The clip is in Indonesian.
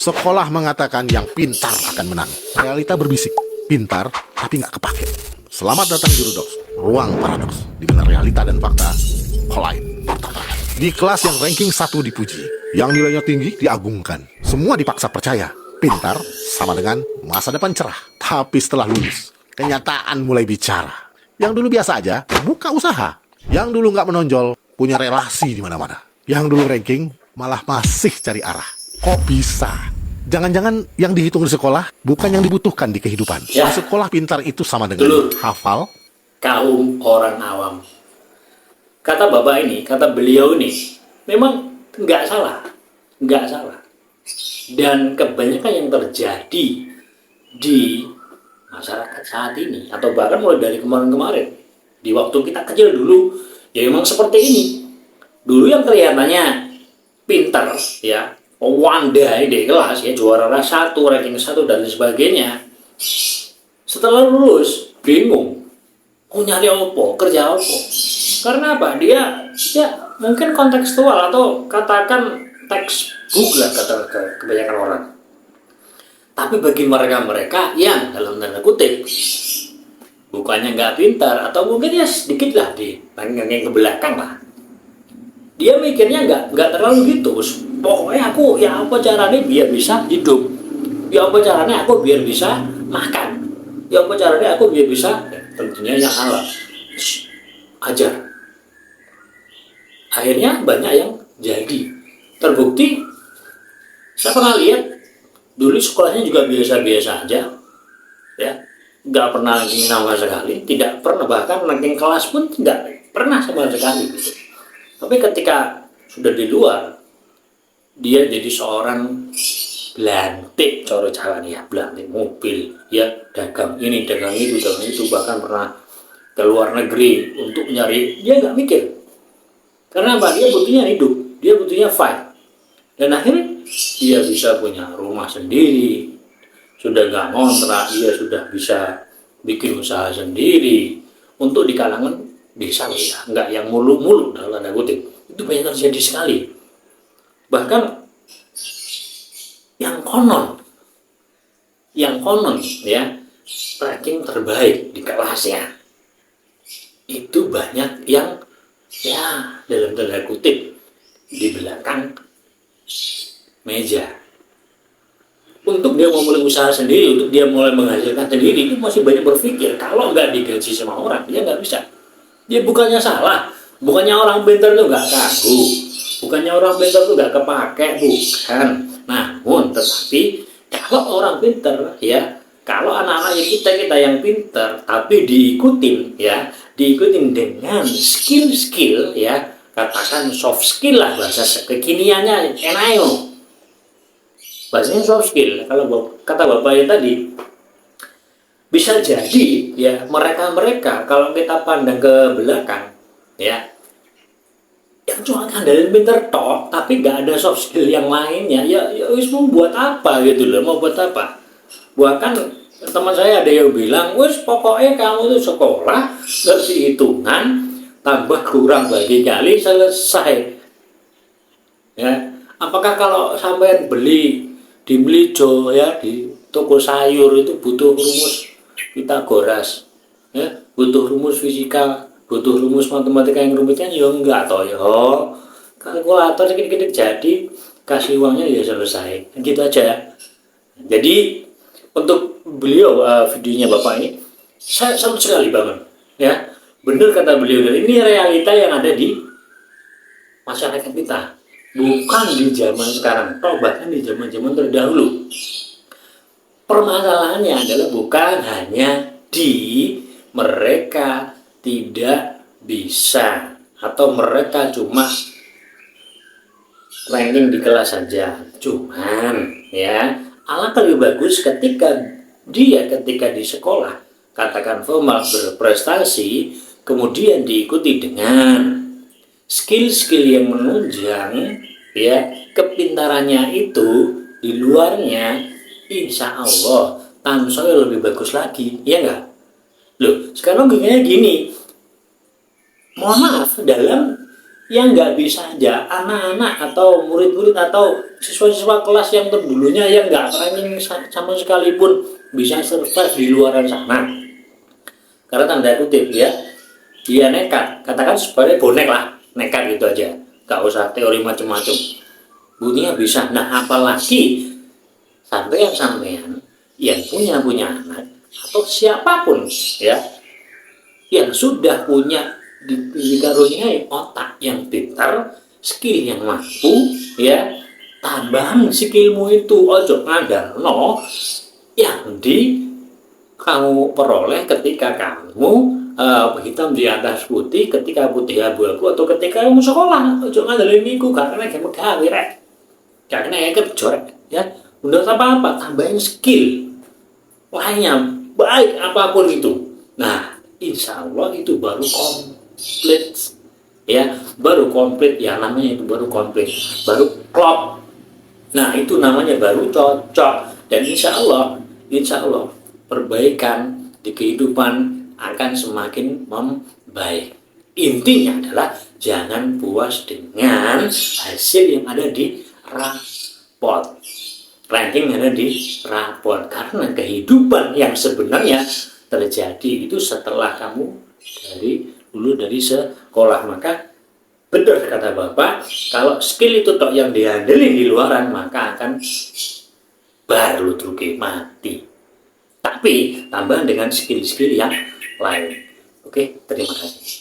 Sekolah mengatakan yang pintar akan menang. Realita berbisik, pintar tapi nggak kepake. Selamat datang di Rudox, ruang paradoks, di mana realita dan fakta collide, bertabrakan. Di kelas yang ranking 1 dipuji, yang nilainya tinggi diagungkan. Semua dipaksa percaya, pintar sama dengan masa depan cerah. Tapi setelah lulus, kenyataan mulai bicara. Yang dulu biasa aja, buka usaha. Yang dulu nggak menonjol, punya relasi di mana-mana. Yang dulu ranking, malah masih cari arah. Kok bisa? Jangan-jangan yang dihitung di sekolah bukan yang dibutuhkan di kehidupan. Ya. Sekolah pintar itu sama dengan Dulu. hafal. Kaum orang awam. Kata bapak ini, kata beliau ini, memang nggak salah. Dan kebanyakan yang terjadi di masyarakat saat ini, atau bahkan mulai dari kemarin-kemarin, di waktu kita kecil dulu, ya memang seperti ini. Dulu yang kelihatannya pintar, ya, wandai di kelas, ya, juara satu, ranking 1 dan sebagainya. Setelah lulus, bingung, mau nyari apa, kerja apa. Karena apa? Dia ya mungkin kontekstual atau katakan textbook lah kata kebanyakan orang. Tapi bagi mereka yang dalam tanda kutip bukannya nggak pintar atau mungkin ya sedikit lah di ranking ke belakang lah, dia mikirnya nggak terlalu gitu. Pokoknya aku ya apa caranya biar bisa hidup, ya apa caranya aku biar bisa makan, ya apa caranya aku biar bisa tentunya yang halal ajar. Akhirnya banyak yang jadi terbukti. Saya pernah lihat dulu sekolahnya juga biasa-biasa aja, ya, nggak pernah ranking sama sekali, tidak pernah, bahkan ranking kelas pun tidak pernah sama sekali gitu. Tapi ketika sudah di luar, dia jadi seorang belantik, coro jalan ya, belantik mobil, ya, dagang ini, dagang itu, bahkan pernah ke luar negeri untuk nyari, dia nggak mikir. Karena apa? Dia butuhnya hidup, dia butuhnya fight. Dan akhirnya dia bisa punya rumah sendiri, sudah nggak ngontrak, dia sudah bisa bikin usaha sendiri untuk di kalangan desa ya, nggak yang mulu-mulu dalam tanda kutip. Itu banyak terjadi sekali. Bahkan yang konon ya, ranking terbaik di kelasnya itu banyak yang ya dalam tanda kutip di belakang meja. Untuk dia mau mulai usaha sendiri, untuk dia mulai menghasilkan sendiri, itu masih banyak berpikir kalau nggak digaji sama orang dia nggak bisa. Dia bukannya salah, bukannya orang pintar itu nggak kaku, bukannya orang pintar itu nggak kepake, bukan. Namun tetapi kalau orang pintar, ya, kalau anak-anak kita yang pintar tapi diikutin dengan skill, ya, katakan soft skill lah, bahasa kekiniannya enayo, bahasanya soft skill. Kalau kata bapaknya tadi, bisa jadi ya mereka kalau kita pandang ke belakang, ya, yang cuma ngandalin pinter tok tapi nggak ada soft skill yang lainnya, ya wis mau buat apa gitu loh, mau buat apa. Bahkan teman saya ada yang bilang, wis pokoknya kamu tuh sekolah ngerti hitungan tambah kurang bagi kali selesai, ya. Apakah kalau sampai beli di Melijo, ya, di toko sayur itu butuh rumus Pitagoras, ya, butuh rumus fisika, butuh rumus matematika yang rumit kan? Ya enggak toh, ya, kalkulator sedikit-sedikit jadi, kasih uangnya ya selesai, gitu aja. Jadi untuk beliau, videonya bapak ini saya salut sekali banget, ya. Benar kata beliau, ini realita yang ada di masyarakat kita, bukan di zaman sekarang, bahkan di zaman-zaman terdahulu. Permasalahannya adalah bukan hanya di mereka tidak bisa atau mereka cuma ranking di kelas saja. Cuman ya, alangkah lebih bagus ketika di sekolah katakan formal berprestasi, kemudian diikuti dengan skill-skill yang menunjang, ya, kepintarannya itu di luarnya, insya Allah tansel lebih bagus lagi, ya enggak? Loh, sekarang logikanya gini, mohon maaf, dalam yang nggak bisa aja anak-anak atau murid-murid atau siswa-siswa kelas yang terdulunya yang nggak ranking sama sekalipun bisa survive di luaran sana. Karena tanda kutip ya, dia nekat, katakan sebagai bonek lah, nekat gitu aja, nggak usah teori macam-macam. Bunyinya bisa. Nah, apalagi sampean yang punya anak atau siapapun ya yang sudah punya dikaruniai otak yang pintar, skill yang mampu, ya tambahan skillmu itu ojo ngandalno yang di kamu peroleh ketika kamu hitam di atas putih, ketika putih abu-abu, atau ketika kamu sekolah. Ojo ngandalin iku karena kayak megawe rek, karena kayak kerja rek, ya udah apa-apa tambahin skill lainnya baik apapun itu. Nah, insya Allah itu baru komplit ya, baru komplit ya, namanya itu baru komplit, baru klop. Nah, itu namanya baru cocok. Dan insya Allah perbaikan di kehidupan akan semakin membaik. Intinya adalah jangan puas dengan hasil yang ada di raport, ranking yang ada di raport, karena kehidupan yang sebenarnya terjadi itu setelah kamu dari sekolah. Maka benar kata Bapak, kalau skill itu tok yang diandelin di luaran, maka akan baru truke mati. Tapi tambahan dengan skill-skill yang lain. Oke, terima kasih.